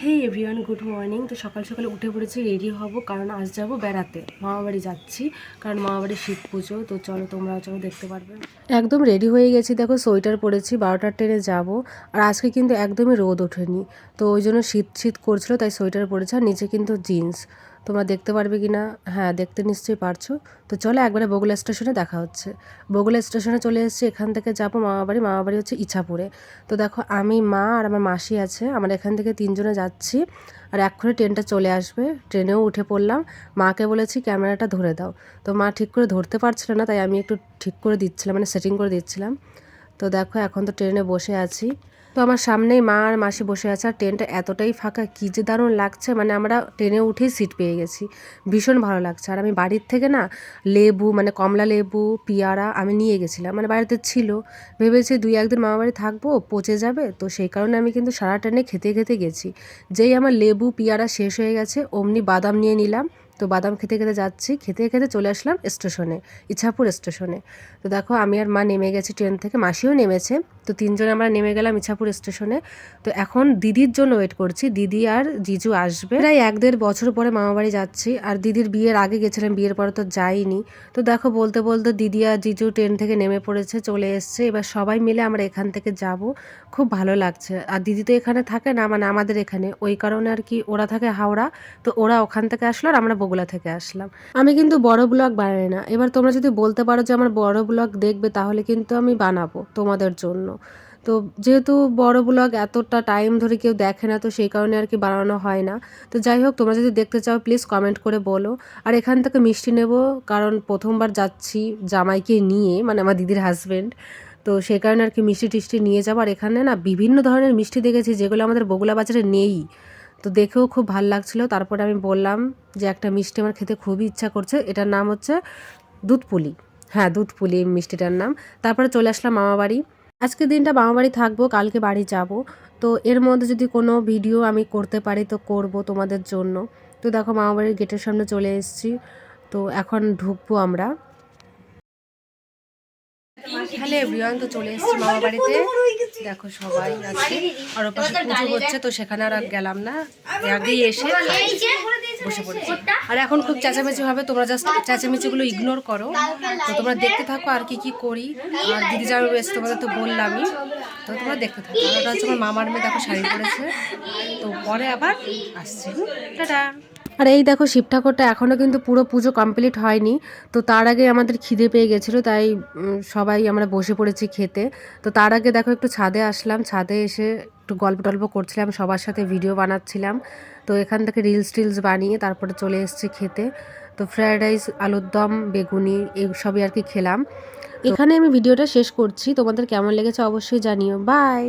হে everyone, good morning. তো সকাল সকালে উঠে পড়েছি, রেডি হব, কারণ আজ যাব বেড়াতে, মামাবাড়ি যাচ্ছি, কারণ মামাবাড়ির শীত পুজো। তো চলো, তোমরাও চলো, দেখতে পারবে। একদম রেডি হয়ে গেছি, দেখো সোয়েটার পরেছি, 12টার ট্রেনে যাব। আর আজকে কিন্তু একদমই রোদ ওঠেনি, তো ওই জন্য শীত শীত করছিল, তাই সোয়েটার পরেছি। আর নিচে কিন্তু জিন্স, তোমরা দেখতে পারবে কি না, হ্যাঁ দেখতে নিশ্চয়ই পারছো। তো চলো একবারে বগুলা স্টেশনে দেখা হচ্ছে। বগুলা স্টেশনে চলে এসেছি, এখান থেকে যাবো মামাবাড়ি। মামাবাড়ি হচ্ছে ইছাপুরে। তো দেখো আমি, মা আর আমার মাসি আছে, আমরা এখান থেকে 3জনে যাচ্ছি। আর এক্ষুনি ট্রেনটা চলে আসবে, ট্রেনেও উঠে পড়লাম। মাকে বলেছি ক্যামেরাটা ধরে দাও, তো মা ঠিক করে ধরতে পারছিল না, তাই আমি একটু ঠিক করে দিচ্ছিলাম, মানে সেটিং করে দিচ্ছিলাম। তো দেখো এখন তো ট্রেনে বসে আছি। তো আমার সামনেই মা আর মাসি বসে আছে, আর ট্রেনটা এতটাই ফাঁকা, কী যে দারুণ লাগছে, মানে আমরা ট্রেনে উঠেই সিট পেয়ে গেছি, ভীষণ ভালো লাগছে। আর আমি বাড়ির থেকে না লেবু, মানে কমলা লেবু, পেয়ারা আমি নিয়ে গেছিলাম, মানে বাড়িতে ছিল, ভেবেছি 2-1 দিন মামা বাড়ি থাকবো, পচে যাবে, তো সেই কারণে আমি কিন্তু সারা ট্রেনে খেতে খেতে গেছি। যেই আমার লেবু পেয়ারা শেষ হয়ে গেছে, অমনি বাদাম নিয়ে নিলাম। তো বাদাম খেতে খেতে যাচ্ছি, খেতে খেতে চলে আসলাম স্টেশনে, ইছাপুর স্টেশনে। তো দেখো আমি আর মা নেমে গেছি ট্রেন থেকে, মাসিও নেমেছে। তো 3জনে আমরা নেমে গেলাম ইছাপুর স্টেশনে। তো এখন দিদির জন্য ওয়েট করছি, দিদি আর জিজু আসবে। প্রায় 1-1.5 বছর পরে মামাবাড়ি যাচ্ছি। আর দিদির বিয়ের আগে গেছিলাম, বিয়ের পরে তো যাইনি। তো দেখো বলতে বলতে দিদি আর জিজু ট্রেন থেকে নেমে পড়েছে, চলে এসছে। এবার সবাই মিলে আমরা এখান থেকে যাব, খুব ভালো লাগছে। আর দিদি তো এখানে থাকে না, মানে আমাদের এখানে, ওই কারণে আর কি, ওরা থাকে হাওড়া, তো ওরা ওখান থেকে আসলো আর আমরা বগুলা থেকে আসলাম। আমি কিন্তু বড় ব্লগ বানাই না, এবার তোমরা যদি বলতে পারো যে আমার বড় ব্লগ দেখবে, তাহলে কিন্তু আমি বানাবো তোমাদের জন্য। তো যেহেতু বড় ব্লগ এতটা টাইম ধরে কেউ দেখে না, তো সেই কারণে আর কি বানানো হয় না। তো যাই হোক, তোমরা যদি দেখতে চাও প্লিজ কমেন্ট করে বলো। আর এখান থেকে মিষ্টি নেব, কারণ প্রথমবার যাচ্ছি জামাইকে নিয়ে, মানে আমার দিদির হাজব্যান্ড, তো সেই কারণে আর কি মিষ্টি টিষ্টি নিয়ে যাবো। আর এখানে না বিভিন্ন ধরনের মিষ্টি দেখেছি, যেগুলো আমাদের বগুলা বাজারে নেই। তো দেখেও খুব ভালো লাগছিলো। তারপরে আমি বললাম যে একটা মিষ্টি আমার খেতে খুবই ইচ্ছা করছে, এটার নাম হচ্ছে দুধপুলি। হ্যাঁ, দুধপুলি এই মিষ্টিটার নাম। তারপরে চলে আসলাম মামাবাড়ি। আজকে দিনটা মামাবাড়ি থাকবো, কালকে বাড়ি যাব। তো এর মধ্যে যদি কোনো ভিডিও আমি করতে পারি তো করব তোমাদের জন্য। তো দেখো মামাবাড়ির গেটের সামনে চলে এসেছি, তো এখন ঢুকবো আমরা। হ্যালো এভরিওয়ান, তো চলে এসেছি মামা বাড়িতে। দেখো সবাই আছে, আর ওপাশে পুজো হচ্ছে, তো সেখানে আর গেলাম না, আগেই এসে বসে পড়েছি। আর এখন খুব চেঁচামেচি হবে, তোমরা জাস্ট চেঁচামেচিগুলো ইগনোর করো। তো তোমরা দেখতে থাকো আর কি কি করি। আর দিদি যাবে এসে তোমাদের তো বললামই, তো তোমরা দেখতে থাকো। আর ওটা হচ্ছে আমার মামার মেয়ে, দেখো শাড়ি পরেছে। তো পরে আবার আসছে, টাটা। আর এই দেখো শিব ঠাকুরটা এখনও কিন্তু পুরো পুজো কমপ্লিট হয়নি, তো তার আগে আমাদের খিদে পেয়ে গেছিলো, তাই সবাই আমরা বসে পড়েছি খেতে। তো তার আগে দেখো একটু ছাদে আসলাম, ছাদে এসে একটু গল্প টল্প করছিলাম, সবার সাথে ভিডিও বানাচ্ছিলাম। তো এখান থেকে রিলস টিলস বানিয়ে তারপরে চলে এসেছি খেতে। তো ফ্রায়েড রাইস, আলুর দম, বেগুনি, এই সবই আর কি খেলাম। এখানে আমি ভিডিওটা শেষ করছি, তোমাদের কেমন লেগেছে অবশ্যই জানিও। বাই।